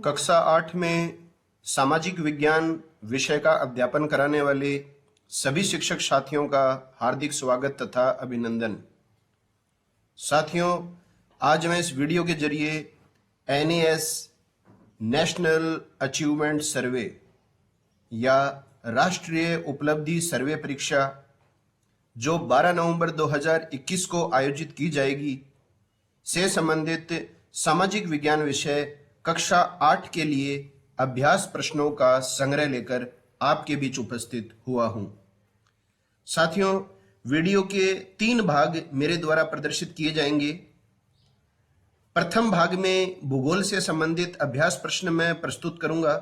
कक्षा 8 में सामाजिक विज्ञान विषय का अध्यापन कराने वाले सभी शिक्षक साथियों का हार्दिक स्वागत तथा अभिनंदन। साथियों, आज मैं इस वीडियो के जरिए एनएएस नेशनल अचीवमेंट सर्वे या राष्ट्रीय उपलब्धि सर्वे परीक्षा जो 12 नवंबर 2021 को आयोजित की जाएगी से संबंधित सामाजिक विज्ञान विषय कक्षा 8 के लिए अभ्यास प्रश्नों का संग्रह लेकर आपके बीच उपस्थित हुआ हूं। साथियों, वीडियो के 3 भाग मेरे द्वारा प्रदर्शित किए जाएंगे। प्रथम भाग में भूगोल से संबंधित अभ्यास प्रश्न मैं प्रस्तुत करूंगा।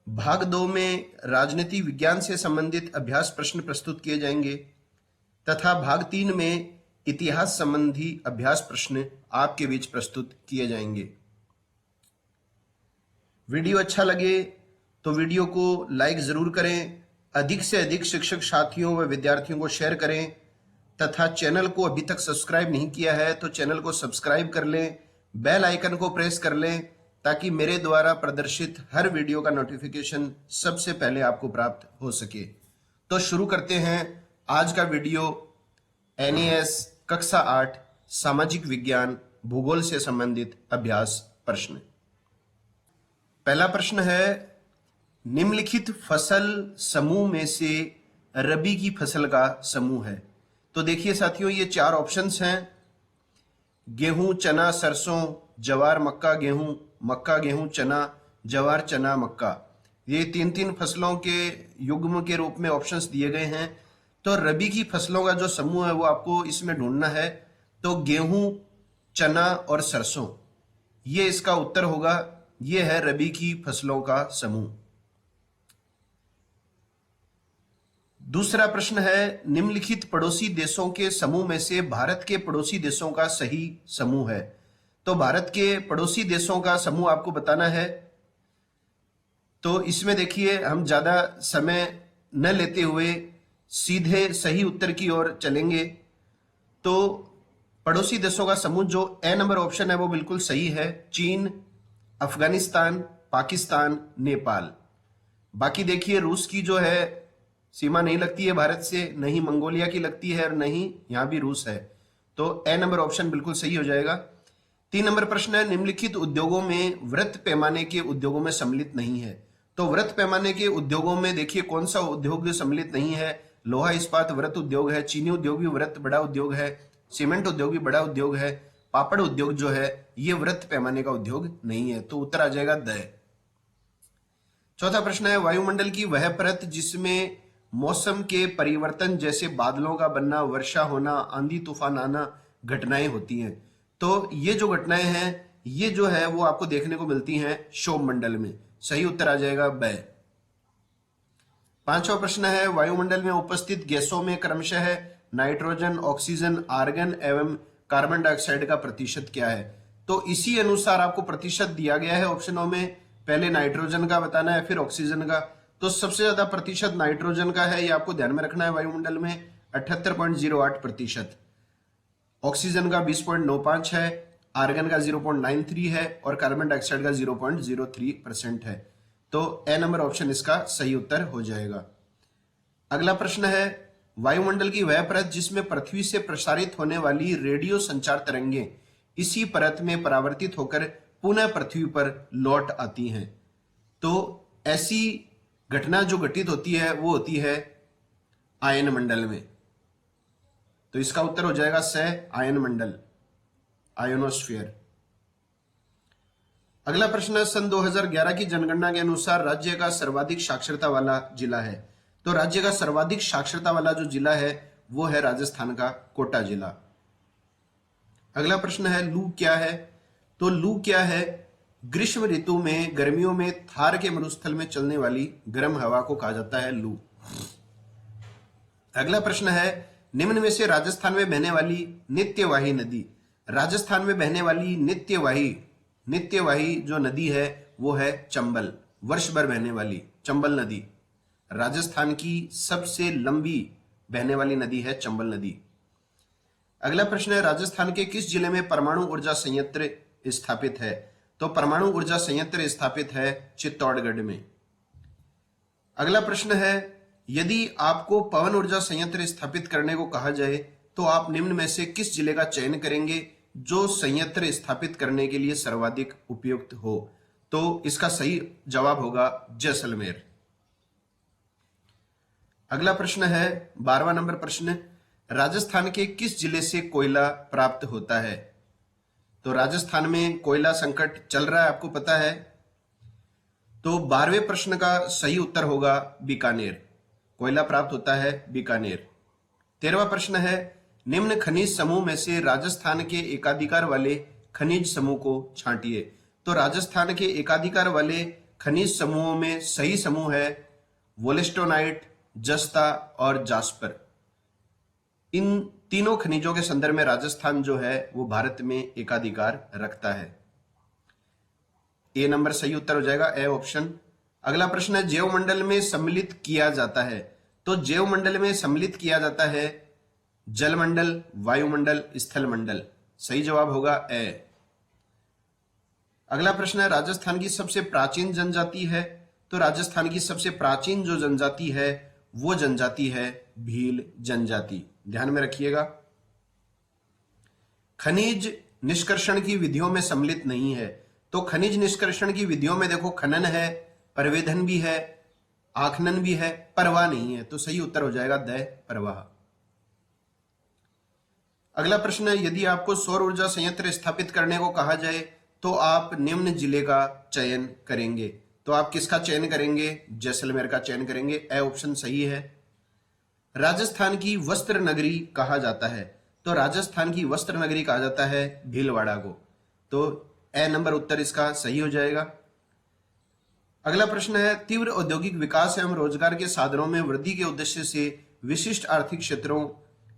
भाग 2 में राजनीति विज्ञान से संबंधित अभ्यास प्रश्न प्रस्तुत किए जाएंगे तथा भाग 3 में इतिहास संबंधी अभ्यास प्रश्न आपके बीच प्रस्तुत किए जाएंगे। वीडियो अच्छा लगे तो वीडियो को लाइक जरूर करें, अधिक से अधिक शिक्षक साथियों व विद्यार्थियों को शेयर करें तथा चैनल को अभी तक सब्सक्राइब नहीं किया है तो चैनल को सब्सक्राइब कर लें, बेल आइकन को प्रेस कर लें ताकि मेरे द्वारा प्रदर्शित हर वीडियो का नोटिफिकेशन सबसे पहले आपको प्राप्त हो सके। तो शुरू करते हैं आज का वीडियो। एनएएस कक्षा 8 सामाजिक विज्ञान भूगोल से संबंधित अभ्यास प्रश्न। पहला प्रश्न है, निम्नलिखित फसल समूह में से रबी की फसल का समूह है। तो देखिए साथियों, ये 4 ऑप्शंस हैं। गेहूं, चना, सरसों, जवार, मक्का, गेहूं, मक्का, गेहूं, चना, जवार, चना, मक्का। ये 3-3 फसलों के युग्म के रूप में ऑप्शंस दिए गए हैं। तो रबी की फसलों का जो समूह है वो आपको इसमें ढूंढना है। तो गेहूं, चना और सरसों, ये इसका उत्तर होगा। ये है रबी की फसलों का समूह। दूसरा प्रश्न है, निम्नलिखित पड़ोसी देशों के समूह में से भारत के पड़ोसी देशों का सही समूह है। तो भारत के पड़ोसी देशों का समूह आपको बताना है। तो इसमें देखिए, हम ज्यादा समय न लेते हुए सीधे सही उत्तर की ओर चलेंगे। तो पड़ोसी देशों का समूह जो ए नंबर ऑप्शन है वो बिल्कुल सही है। चीन, अफगानिस्तान, पाकिस्तान, नेपाल। बाकी देखिए, रूस की जो है सीमा नहीं लगती है भारत से, नहीं मंगोलिया की लगती है और नहीं यहां भी रूस है। तो ए नंबर ऑप्शन बिल्कुल सही हो जाएगा। 3 नंबर प्रश्न है, निम्नलिखित उद्योगों में वृत्त पैमाने के उद्योगों में सम्मिलित नहीं है। तो वृत्त पैमाने के उद्योगों में देखिए कौन सा उद्योग सम्मिलित नहीं है। लोहा इस्पात वृत्त उद्योग है, चीनी उद्योग भी वृत्त बड़ा उद्योग है, सीमेंट उद्योग भी बड़ा उद्योग है, पापड़ उद्योग जो है ये वृत्त पैमाने का उद्योग नहीं है। तो उत्तर आ जाएगा द। चौथा प्रश्न है, वायुमंडल की वह परत जिसमें मौसम के परिवर्तन जैसे बादलों का बनना, वर्षा होना, आंधी तूफान आना घटनाएं होती हैं। तो ये जो घटनाएं हैं ये जो है वो आपको देखने को मिलती हैं क्षोभ मंडल में। सही उत्तर आ जाएगा ब। पांचवा प्रश्न है, वायुमंडल में उपस्थित गैसों में क्रमशः नाइट्रोजन, ऑक्सीजन, आर्गन एवं कार्बन डाइऑक्साइड का प्रतिशत क्या है। तो इसी अनुसार आपको प्रतिशत दिया गया है ऑप्शनों में। पहले नाइट्रोजन का बताना है, फिर ऑक्सीजन का। तो सबसे ज्यादा प्रतिशत नाइट्रोजन का है, ये आपको ध्यान में रखना है। वायुमंडल में 78.08%, ऑक्सीजन का 20.95 है, आर्गन का 0.93 है और कार्बन डाइऑक्साइड का 0.03% है। तो ए नंबर ऑप्शन इसका सही उत्तर हो जाएगा। अगला प्रश्न है, वायुमंडल की वह परत जिसमें पृथ्वी से प्रसारित होने वाली रेडियो संचार तरंगें इसी परत में परावर्तित होकर पुनः पृथ्वी पर लौट आती हैं। तो ऐसी घटना जो घटित होती है वो होती है आयन मंडल में। तो इसका उत्तर हो जाएगा स, आयन मंडल, आयोनोस्फीयर। अगला प्रश्न है, सन 2011 की जनगणना के अनुसार राज्य का सर्वाधिक साक्षरता वाला जिला है। तो राज्य का सर्वाधिक साक्षरता वाला जो जिला है वो है राजस्थान का कोटा जिला। अगला प्रश्न है, लू क्या है। तो लू क्या है, ग्रीष्म ऋतु में गर्मियों में थार के मरुस्थल में चलने वाली गर्म हवा को कहा जाता है लू। अगला प्रश्न है, निम्न में से राजस्थान में बहने वाली नित्यवाही नदी। राजस्थान में बहने वाली नित्यवाही जो नदी है वो है चंबल, वर्ष भर बहने वाली चंबल नदी। राजस्थान की सबसे लंबी बहने वाली नदी है चंबल नदी। अगला प्रश्न है, राजस्थान के किस जिले में परमाणु ऊर्जा संयंत्र स्थापित है। तो परमाणु ऊर्जा संयंत्र स्थापित है चित्तौड़गढ़ में। अगला प्रश्न है, यदि आपको पवन ऊर्जा संयंत्र स्थापित करने को कहा जाए तो आप निम्न में से किस जिले का चयन करेंगे जो संयंत्र स्थापित करने के लिए सर्वाधिक उपयुक्त हो? तो इसका सही जवाब होगा जैसलमेर। अगला प्रश्न है 12वां नंबर प्रश्न, राजस्थान के किस जिले से कोयला प्राप्त होता है? तो राजस्थान में कोयला संकट चल रहा है, आपको पता है। तो 12वें प्रश्न का सही उत्तर होगा बीकानेर। कोयला प्राप्त होता है बीकानेर। 13वां प्रश्न है, निम्न खनिज समूह में से राजस्थान के एकाधिकार वाले खनिज समूह को छांटिए। तो राजस्थान के एकाधिकार वाले खनिज समूहों में सही समूह है वोलेस्टोनाइट, जस्ता और जास्पर। इन तीनों खनिजों के संदर्भ में राजस्थान जो है वो भारत में एकाधिकार रखता है। ए नंबर सही उत्तर हो जाएगा, ए ऑप्शन। अगला प्रश्न है, जैवमंडल में सम्मिलित किया जाता है। तो जैवमंडल में सम्मिलित किया जाता है जलमंडल, वायुमंडल, स्थलमंडल। सही जवाब होगा ए। अगला प्रश्न है, राजस्थान की सबसे प्राचीन जनजाति है। तो राजस्थान की सबसे प्राचीन जो जनजाति है वो जनजाति है भील जनजाति। ध्यान में रखिएगा। खनिज निष्कर्षण की विधियों में सम्मिलित नहीं है। तो खनिज निष्कर्षण की विधियों में देखो, खनन है, परिवेधन भी है, आखनन भी है, परवाह नहीं है। तो सही उत्तर हो जाएगा द परवाह। अगला प्रश्न है, यदि आपको सौर ऊर्जा संयंत्र स्थापित करने को कहा जाए तो आप निम्न जिले का चयन करेंगे। तो आप किसका चयन करेंगे? जैसलमेर का चयन करेंगे। ए ऑप्शन सही है। राजस्थान की वस्त्र नगरी कहा जाता है। तो राजस्थान की वस्त्र नगरी कहा जाता है भीलवाड़ा को। तो ए नंबर उत्तर इसका सही हो जाएगा। अगला प्रश्न है, तीव्र औद्योगिक विकास एवं रोजगार के साधनों में वृद्धि के उद्देश्य से विशिष्ट आर्थिक क्षेत्रों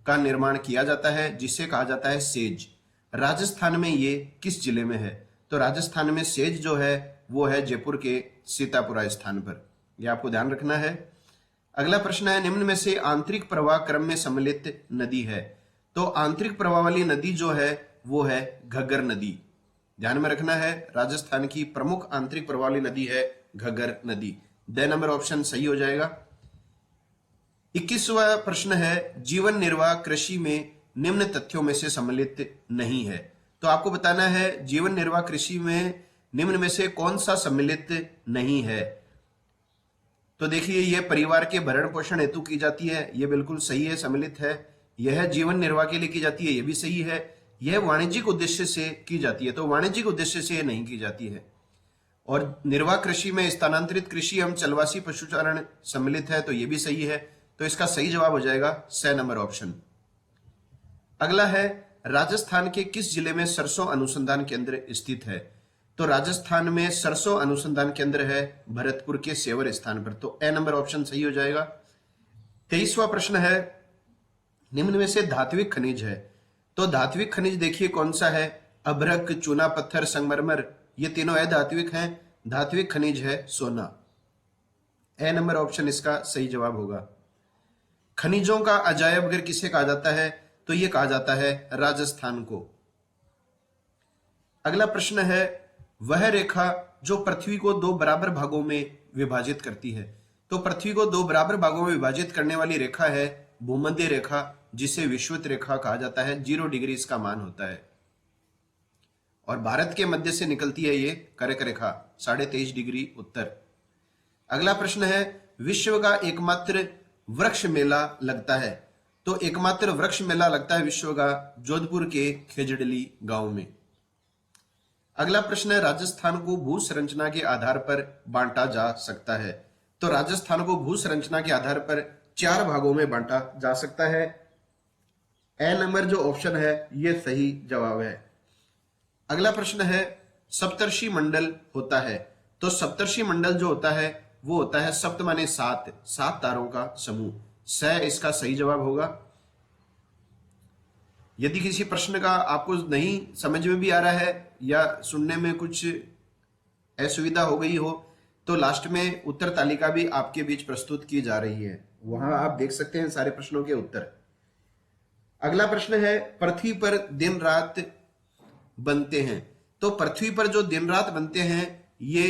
का निर्माण किया जाता है जिसे कहा जाता है सेज। राजस्थान में ये किस जिले में है? तो राजस्थान में सेज जो है वो है जयपुर के सीतापुरा स्थान पर। यह आपको ध्यान रखना है। अगला प्रश्न है, निम्न में से आंतरिक प्रवाह क्रम में सम्मिलित नदी है। तो आंतरिक प्रवाह वाली नदी जो है वो है घग्गर नदी। ध्यान में रखना है, राजस्थान की प्रमुख आंतरिक प्रवाह वाली नदी है घग्गर नदी। द नंबर ऑप्शन सही हो जाएगा। 21वां प्रश्न है, जीवन निर्वाह कृषि में निम्न तथ्यों में से सम्मिलित नहीं है। तो आपको बताना है जीवन निर्वाह कृषि में निम्न में से कौन सा सम्मिलित नहीं है। तो देखिए, यह परिवार के भरण पोषण हेतु की जाती है, यह बिल्कुल सही है, सम्मिलित है। यह जीवन निर्वाह के लिए की जाती है, यह भी सही है। यह वाणिज्यिक उद्देश्य से की जाती है, तो वाणिज्यिक उद्देश्य से यह नहीं की जाती है। और निर्वाह कृषि में स्थानांतरित कृषि एवं चलवासी पशुचारण सम्मिलित है, तो यह भी सही है। तो इसका सही जवाब हो जाएगा स नंबर ऑप्शन। अगला है, राजस्थान के किस जिले में सरसों अनुसंधान केंद्र स्थित है? तो राजस्थान में सरसों अनुसंधान केंद्र है भरतपुर के सेवर स्थान पर। तो ए नंबर ऑप्शन सही हो जाएगा। 23वां प्रश्न है, निम्न में से धात्विक खनिज है। तो धात्विक खनिज देखिए कौन सा है? अभ्रक, चूना पत्थर, संगमरमर, ये तीनों अधात्विक हैं। धात्विक खनिज है सोना। ए नंबर ऑप्शन इसका सही जवाब होगा। खनिजों का अजायब घर किसे कहा जाता है? तो यह कहा जाता है राजस्थान को। अगला प्रश्न है, वह रेखा जो पृथ्वी को दो बराबर भागों में विभाजित करती है। तो पृथ्वी को दो बराबर भागों में विभाजित करने वाली रेखा है भूमध्य रेखा, जिसे विषुवत रेखा कहा जाता है। 0 डिग्री इसका मान होता है और भारत के मध्य से निकलती है ये कर्क रेखा 23.5 डिग्री उत्तर। अगला प्रश्न है, विश्व का एकमात्र वृक्ष मेला लगता है। तो एकमात्र वृक्ष मेला लगता है विश्व का जोधपुर के खेजड़ली गांव में। अगला प्रश्न है, राजस्थान को भू संरचना के आधार पर बांटा जा सकता है। तो राजस्थान को भू संरचना के आधार पर 4 भागों में बांटा जा सकता है। ए नंबर जो ऑप्शन है यह सही जवाब है। अगला प्रश्न है, सप्तर्षि मंडल होता है। तो सप्तर्षि मंडल जो होता है वो होता है सप्त माने 7 तारों का समूह। स इसका सही जवाब होगा। यदि किसी प्रश्न का आपको नहीं समझ में भी आ रहा है या सुनने में कुछ असुविधा हो गई हो तो लास्ट में उत्तर तालिका भी आपके बीच प्रस्तुत की जा रही है, वहां आप देख सकते हैं सारे प्रश्नों के उत्तर। अगला प्रश्न है, पृथ्वी पर दिन रात बनते हैं। तो पृथ्वी पर जो दिन रात बनते हैं ये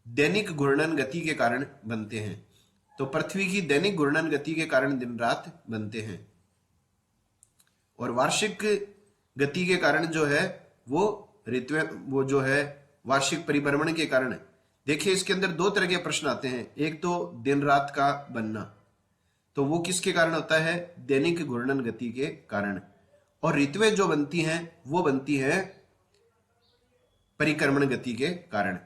दैनिक घूर्णन गति के कारण बनते हैं। तो पृथ्वी की दैनिक घूर्णन गति के कारण दिन रात बनते हैं, और वार्षिक गति के कारण जो है वो वो जो है वार्षिक परिभ्रमण के कारण। देखिए इसके अंदर दो तरह के प्रश्न आते हैं, एक तो दिन रात का बनना, तो वो किसके कारण होता है? दैनिक घूर्णन गति के कारण। और ऋतुएं जो बनती हैं वो बनती हैं परिक्रमण गति के कारण।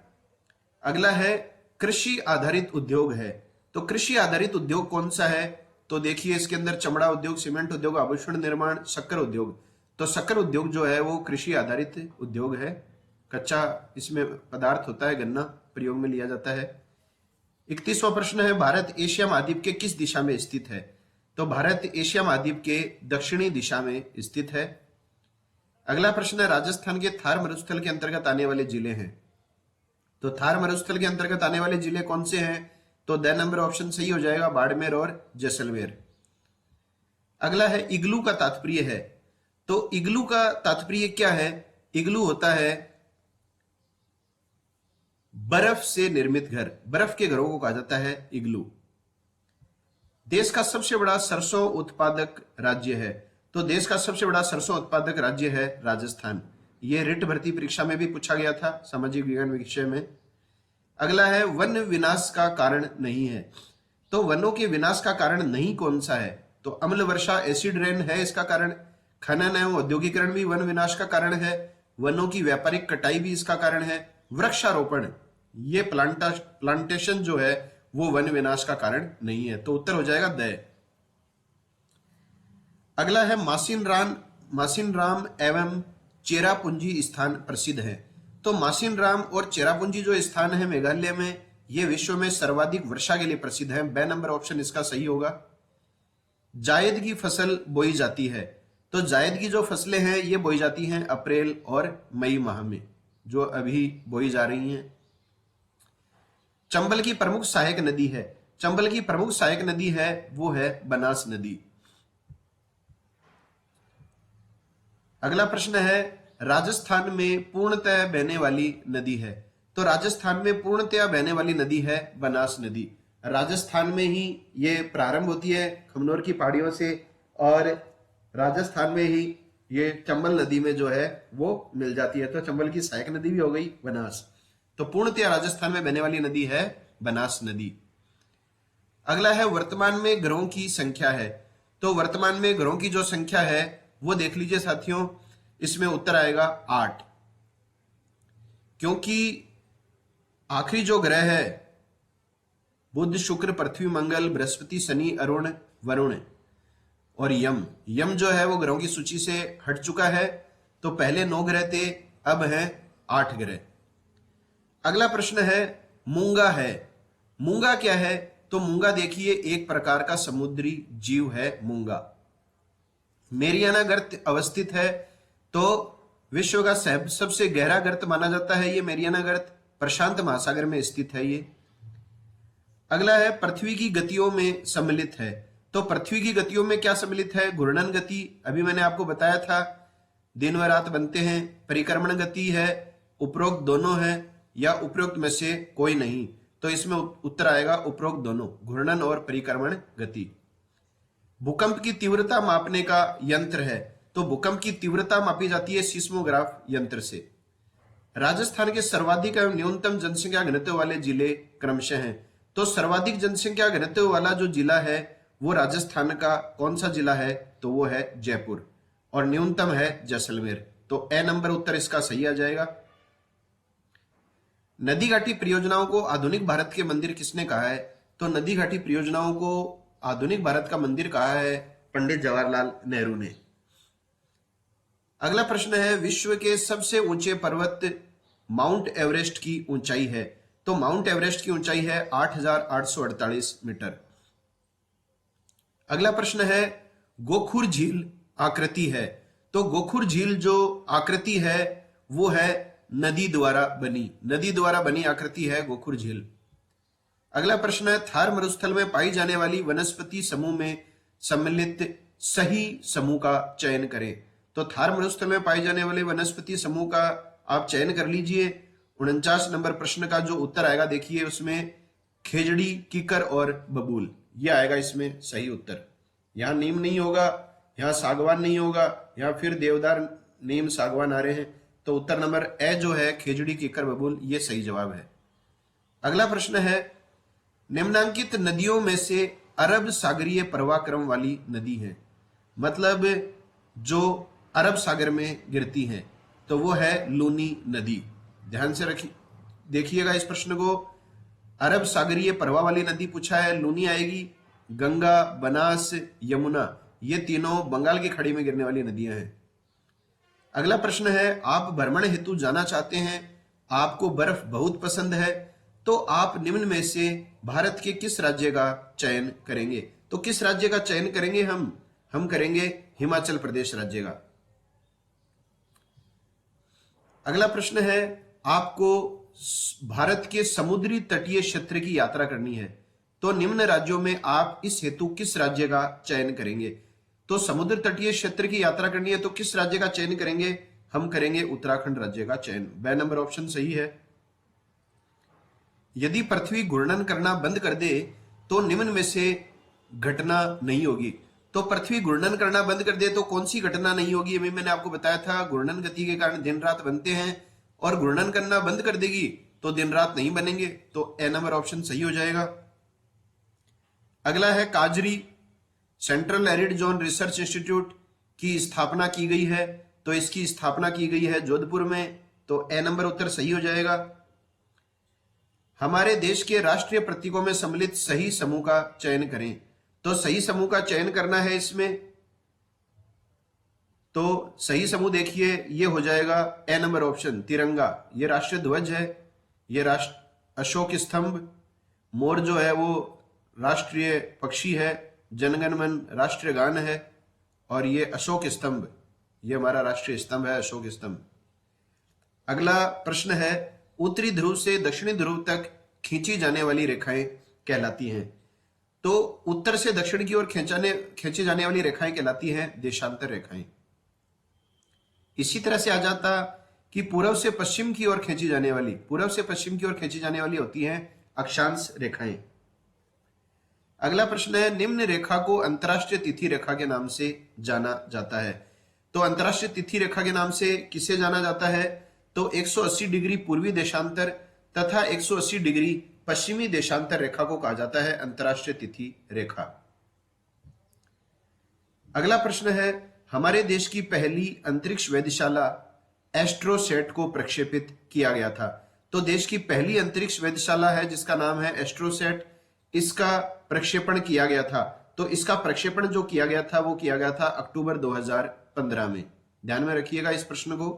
अगला है कृषि आधारित उद्योग है। तो कृषि आधारित उद्योग कौन सा है? तो देखिए इसके अंदर चमड़ा उद्योग, सीमेंट उद्योग, आभूषण निर्माण, शक्कर उद्योग। तो शक्कर उद्योग जो है वो कृषि आधारित उद्योग है। कच्चा इसमें पदार्थ होता है, गन्ना प्रयोग में लिया जाता है। 31वां प्रश्न है, भारत एशिया महाद्वीप के किस दिशा में स्थित है? तो भारत एशिया महाद्वीप के दक्षिणी दिशा में स्थित है। अगला प्रश्न है, राजस्थान के थार मरुस्थल के अंतर्गत आने वाले जिले हैं। तो थार मरुस्थल के अंतर्गत आने वाले जिले कौन से हैं? तो द नंबर ऑप्शन सही हो जाएगा, बाड़मेर और जैसलमेर। अगला है, इग्लू का तात्पर्य है। तो इग्लू का तात्पर्य क्या है? इग्लू होता है बर्फ से निर्मित घर, बर्फ के घरों को कहा जाता है इग्लू। देश का सबसे बड़ा सरसों उत्पादक राज्य है। तो देश का सबसे बड़ा सरसों उत्पादक राज्य है राजस्थान। यह रिट भर्ती परीक्षा में भी पूछा गया था, सामाजिक विज्ञान विषय में। अगला है, वन विनाश का कारण नहीं है। तो वनों के विनाश का कारण नहीं कौन सा है? तो अम्ल वर्षा, एसिड रेन है इसका कारण। खनन एवं औद्योगिकरण भी वन विनाश का कारण है। वनों की व्यापारिक कटाई भी इसका कारण है। वृक्षारोपण, ये प्लांटेशन जो है वो वन विनाश का कारण नहीं है। तो उत्तर हो जाएगा द। अगला है, मासिनराम एवं चेरापूंजी स्थान प्रसिद्ध है। तो मासिनराम और चेरापूंजी जो स्थान है मेघालय में, ये विश्व में सर्वाधिक वर्षा के लिए प्रसिद्ध है। ब नंबर ऑप्शन इसका सही होगा। जायद की फसल बोई जाती है। तो जायद की जो फसलें हैं ये बोई जाती हैं अप्रैल और मई माह में, जो अभी बोई जा रही हैं। चंबल की प्रमुख सहायक नदी है। चंबल की प्रमुख सहायक नदी है वो है बनास नदी। अगला प्रश्न है, राजस्थान में पूर्णतः बहने वाली नदी है। तो राजस्थान में पूर्णतः बहने वाली नदी है बनास नदी। राजस्थान में ही ये प्रारंभ होती है खमनोर की पहाड़ियों से, और राजस्थान में ही ये चंबल नदी में जो है वो मिल जाती है। तो चंबल की सहायक नदी भी हो गई बनास। तो पूर्णतः राजस्थान में बहने वाली नदी है बनास नदी। अगला है, वर्तमान में घरों की संख्या है। तो वर्तमान में घरों की जो संख्या है वो देख लीजिए साथियों, इसमें उत्तर आएगा 8, क्योंकि आखिरी जो ग्रह है बुध, शुक्र, पृथ्वी, मंगल, बृहस्पति, शनि, अरुण, वरुण और यम जो है वो ग्रहों की सूची से हट चुका है। तो पहले 9 ग्रह थे, अब हैं 8 ग्रह। अगला प्रश्न है, मूंगा है। मूंगा क्या है? तो मूंगा देखिए एक प्रकार का समुद्री जीव है मूंगा। मेरियाना गर्त अवस्थित है। तो विश्व का सबसे गहरा गर्त माना जाता है ये मेरियाना गर्त, प्रशांत महासागर में स्थित है ये। अगला है, पृथ्वी की गतियों में सम्मिलित है। तो पृथ्वी की गतियों में क्या सम्मिलित है? घूर्णन गति, अभी मैंने आपको बताया था, दिन व रात बनते हैं। परिक्रमण गति है, उपरोक्त दोनों है, या उपरोक्त में से कोई नहीं। तो इसमें उत्तर आएगा उपरोक्त दोनों, घूर्णन और परिक्रमण गति। भूकंप की तीव्रता मापने का यंत्र है। तो भूकंप की तीव्रता मापी जाती है सीस्मोग्राफ यंत्र से। राजस्थान के सर्वाधिक एवं न्यूनतम जनसंख्या घनत्व वाले जिले क्रमशः हैं। तो सर्वाधिक जनसंख्या घनत्व वाला जो जिला है वो राजस्थान का कौन सा जिला है? तो वो है जयपुर, और न्यूनतम है जैसलमेर। तो ए नंबर उत्तर इसका सही आ जाएगा। नदी घाटी परियोजनाओं को आधुनिक भारत के मंदिर किसने कहा है? तो नदी घाटी परियोजनाओं को आधुनिक भारत का मंदिर कहा है पंडित जवाहरलाल नेहरू ने। अगला प्रश्न है, विश्व के सबसे ऊंचे पर्वत माउंट एवरेस्ट की ऊंचाई है। तो माउंट एवरेस्ट की ऊंचाई है 8,848 मीटर। अगला प्रश्न है, गोखुर झील आकृति है। तो गोखुर झील जो आकृति है वो है नदी द्वारा बनी आकृति है गोखुर झील। अगला प्रश्न है, थार मरुस्थल में पाई जाने वाली वनस्पति समूह में सम्मिलित सही समूह का चयन करें। तो थार मरुस्थल में पाए जाने वाले वनस्पति समूह का आप चयन कर लीजिए। 49 नंबर प्रश्न का जो उत्तर आएगा देखिए, उसमें खेजड़ी, कीकर और बबूल, ये आएगा इसमें सही उत्तर। यहाँ नीम नहीं होगा, यहाँ सागवान नहीं होगा, यहाँ फिर देवदार, नीम, सागवान आ रहे हैं, तो उत्तर नंबर ए जो है खेजड़ी, कीकर, बबूल, ये सही जवाब है। अगला प्रश्न है, निम्नांकित नदियों में से अरब सागरीय प्रवाह क्रम वाली नदी है, मतलब जो अरब सागर में गिरती है, तो वो है लूनी नदी। ध्यान से रखिए, देखिएगा इस प्रश्न को। अरब सागरीय प्रवाह वाली नदी पूछा है, लूनी आएगी। गंगा, बनास, यमुना, ये तीनों बंगाल की खाड़ी में गिरने वाली नदियां हैं। अगला प्रश्न है, आप भ्रमण हेतु जाना चाहते हैं, आपको बर्फ बहुत पसंद है, तो आप निम्न में से भारत के किस राज्य का चयन करेंगे? तो किस राज्य का चयन करेंगे हम करेंगे हिमाचल प्रदेश राज्य का। अगला प्रश्न है, आपको भारत के समुद्री तटीय क्षेत्र की यात्रा करनी है, तो निम्न राज्यों में आप इस हेतु किस राज्य का चयन करेंगे? तो समुद्र तटीय क्षेत्र की यात्रा करनी है तो किस राज्य का चयन करेंगे? हम करेंगे उत्तराखंड राज्य का चयन। ब नंबर ऑप्शन सही है। यदि पृथ्वी घूर्णन करना बंद कर दे तो निम्न में से घटना नहीं होगी। तो पृथ्वी घूर्णन करना बंद कर दे तो कौन सी घटना नहीं होगी? अभी मैंने आपको बताया था, घूर्णन गति के कारण दिन रात बनते हैं, और घूर्णन करना बंद कर देगी तो दिन रात नहीं बनेंगे, तो ए नंबर ऑप्शन सही हो जाएगा। अगला है, काजरी central arid zone research institute की स्थापना की गई है, तो इसकी स्थापना की गई है जोधपुर में, तो ए नंबर उत्तर सही हो जाएगा। हमारे देश के राष्ट्रीय प्रतीकों में सम्मिलित सही समूह का चयन करें, तो सही समूह का चयन करना है इसमें, तो सही समूह देखिए ये हो जाएगा ए नंबर ऑप्शन, तिरंगा, ये राष्ट्रीय ध्वज है, ये राष्ट्र अशोक स्तंभ, मोर जो है वो राष्ट्रीय पक्षी है, जनगण मन राष्ट्रीय गान है, और ये अशोक स्तंभ, ये हमारा राष्ट्रीय स्तंभ है, अशोक स्तंभ। अगला प्रश्न है, उत्तरी ध्रुव से दक्षिणी ध्रुव तक खींची जाने वाली रेखाएं कहलाती हैं, तो उत्तर से दक्षिण की ओर खींची जाने वाली रेखाएं कहलाती हैं देशांतर रेखाएं। इसी तरह से आ जाता कि पूर्व से पश्चिम की ओर खींची जाने वाली होती हैं अक्षांश रेखाएं। अगला प्रश्न है, निम्न रेखा को अंतरराष्ट्रीय तिथि रेखा के नाम से जाना जाता है, तो अंतरराष्ट्रीय तिथि रेखा के नाम से किसे जाना जाता है? तो 180 डिग्री पूर्वी देशांतर तथा 180 डिग्री पश्चिमी देशांतर रेखा को कहा जाता है अंतरराष्ट्रीय तिथि रेखा। अगला प्रश्न है, हमारे देश की पहली अंतरिक्ष वेधशाला एस्ट्रोसैट को प्रक्षेपित किया गया था, तो देश की पहली अंतरिक्ष वेधशाला है जिसका नाम है एस्ट्रोसैट, इसका प्रक्षेपण किया गया था, तो इसका प्रक्षेपण जो किया गया था वो किया गया था अक्टूबर 2015 में। ध्यान में रखिएगा इस प्रश्न को।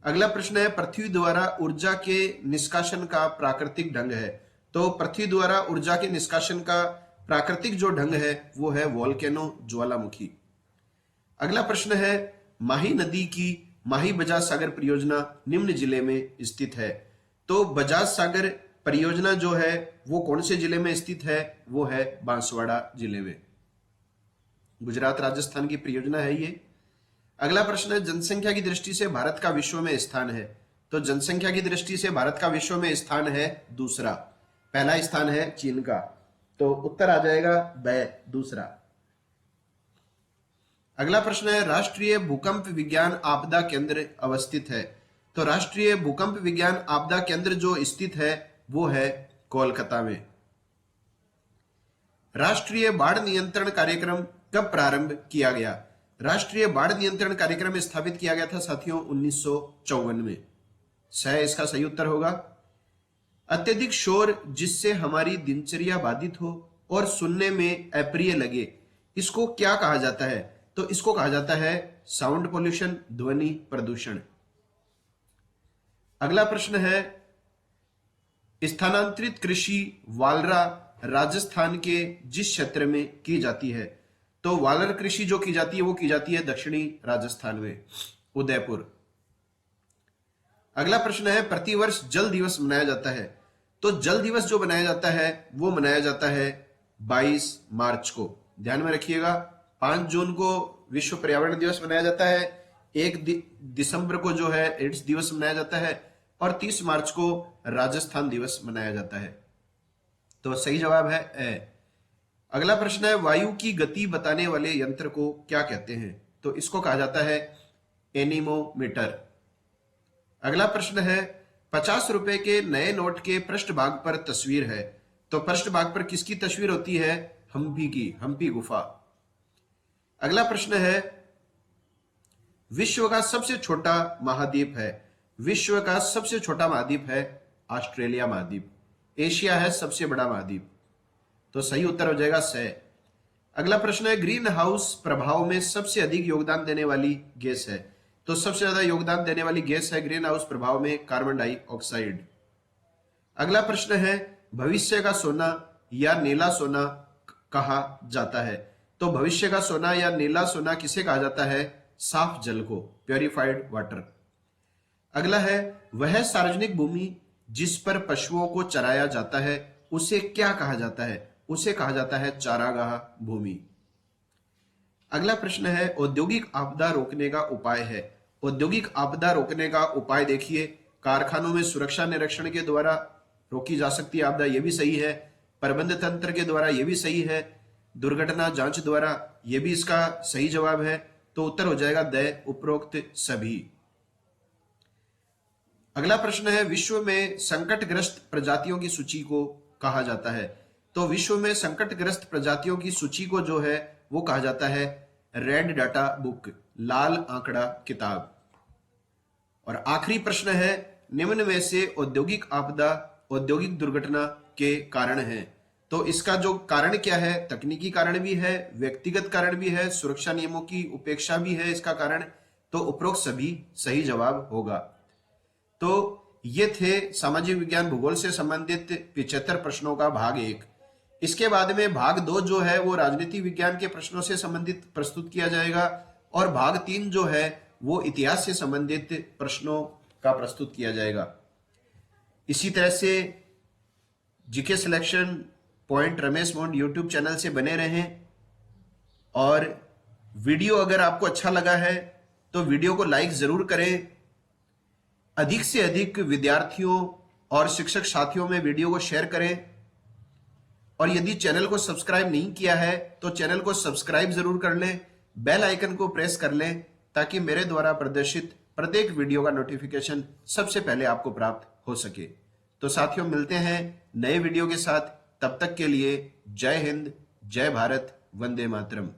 अगला प्रश्न है, पृथ्वी द्वारा ऊर्जा के निष्कासन का प्राकृतिक ढंग है, तो पृथ्वी द्वारा ऊर्जा के निष्कासन का प्राकृतिक जो ढंग है वो है वोल्केनो, ज्वालामुखी। अगला प्रश्न है, माही नदी की माही बजाज सागर परियोजना निम्न जिले में स्थित है, तो बजाज सागर परियोजना जो है वो कौन से जिले में स्थित है? वो है बांसवाड़ा जिले में, गुजरात राजस्थान की परियोजना है ये। अगला प्रश्न है, जनसंख्या की दृष्टि से भारत का विश्व में स्थान है, तो जनसंख्या की दृष्टि से भारत का विश्व में स्थान है दूसरा, पहला स्थान है चीन का, तो उत्तर आ जाएगा ब, दूसरा। अगला प्रश्न है, राष्ट्रीय भूकंप विज्ञान आपदा केंद्र अवस्थित है, तो राष्ट्रीय भूकंप विज्ञान आपदा केंद्र जो स्थित है वो है कोलकाता में। राष्ट्रीय बाढ़ नियंत्रण कार्यक्रम कब प्रारंभ किया गया? राष्ट्रीय बाढ़ नियंत्रण कार्यक्रम स्थापित किया गया था साथियों 1954 में। इसका सही उत्तर होगा। अत्यधिक शोर जिससे हमारी दिनचर्या बाधित हो और सुनने में अप्रिय लगे, इसको क्या कहा जाता है? तो इसको कहा जाता है साउंड पोल्यूशन, ध्वनि प्रदूषण। अगला प्रश्न है, स्थानांतरित कृषि वालरा राजस्थान के जिस क्षेत्र में की जाती है, तो वालर कृषि जो की जाती है वो की जाती है दक्षिणी राजस्थान में, उदयपुर। अगला प्रश्न है, प्रतिवर्ष जल दिवस मनाया जाता है, तो जल दिवस जो मनाया जाता है वो मनाया जाता है 22 मार्च को। ध्यान में रखिएगा, 5 जून को विश्व पर्यावरण दिवस मनाया जाता है, दिसंबर को जो है एड्स दिवस मनाया जाता है और 30 मार्च को राजस्थान दिवस मनाया जाता है। तो सही जवाब है ए। अगला प्रश्न है, वायु की गति बताने वाले यंत्र को क्या कहते हैं? तो इसको कहा जाता है एनीमोमीटर। अगला प्रश्न है, 50 रुपए के नए नोट के पृष्ठभाग पर तस्वीर है, तो पृष्ठभाग पर किसकी तस्वीर होती है? हम्पी की, हम्पी गुफा। अगला प्रश्न है, विश्व का सबसे छोटा महाद्वीप है, विश्व का सबसे छोटा महाद्वीप है ऑस्ट्रेलिया महाद्वीप। एशिया है सबसे बड़ा महाद्वीप। तो सही उत्तर हो जाएगा स। अगला प्रश्न है, ग्रीन हाउस प्रभाव में सबसे अधिक योगदान देने वाली गैस है, तो सबसे ज्यादा योगदान देने वाली गैस है ग्रीन हाउस प्रभाव में कार्बन डाइऑक्साइड। अगला प्रश्न है, भविष्य का सोना या नीला सोना कहा जाता है, तो भविष्य का सोना या नीला सोना किसे कहा जाता है? साफ जल को, प्योरिफाइड वाटर। अगला है, वह सार्वजनिक भूमि जिस पर पशुओं को चराया जाता है उसे क्या कहा जाता है? उसे कहा जाता है चारागाह भूमि। अगला प्रश्न है, औद्योगिक आपदा रोकने का उपाय है। औद्योगिक आपदा रोकने का उपाय देखिए, कारखानों में सुरक्षा निरीक्षण के द्वारा रोकी जा सकती है आपदा, यह भी सही है। प्रबंध तंत्र के द्वारा, यह भी सही है। दुर्घटना जांच द्वारा, यह भी इसका सही जवाब है। तो उत्तर हो जाएगा द, उपरोक्त सभी। अगला प्रश्न है, विश्व में संकटग्रस्त प्रजातियों की सूची को कहा जाता है, तो विश्व में संकटग्रस्त प्रजातियों की सूची को जो है वो कहा जाता है रेड डाटा बुक, लाल आंकड़ा किताब। और आखिरी प्रश्न है, निम्न में से औद्योगिक आपदा औद्योगिक दुर्घटना के कारण है, तो इसका जो कारण क्या है? तकनीकी कारण भी है, व्यक्तिगत कारण भी है, सुरक्षा नियमों की उपेक्षा भी है इसका कारण। तो उपरोक्त सभी सही जवाब होगा। तो ये थे सामाजिक विज्ञान भूगोल से संबंधित 75 प्रश्नों का भाग 1। इसके बाद में भाग 2 जो है वो राजनीति विज्ञान के प्रश्नों से संबंधित प्रस्तुत किया जाएगा और भाग 3 जो है वो इतिहास से संबंधित प्रश्नों का प्रस्तुत किया जाएगा। इसी तरह से जीके सिलेक्शन पॉइंट रमेश मोंड यूट्यूब चैनल से बने रहें। और वीडियो अगर आपको अच्छा लगा है तो वीडियो को लाइक जरूर करें, अधिक से अधिक विद्यार्थियों और शिक्षक साथियों में वीडियो को शेयर करें। और यदि चैनल को सब्सक्राइब नहीं किया है तो चैनल को सब्सक्राइब जरूर कर लें, बेल आइकन को प्रेस कर लें ताकि मेरे द्वारा प्रदर्शित प्रत्येक वीडियो का नोटिफिकेशन सबसे पहले आपको प्राप्त हो सके। तो साथियों, मिलते हैं नए वीडियो के साथ। तब तक के लिए जय हिंद, जय भारत, वंदे मातरम।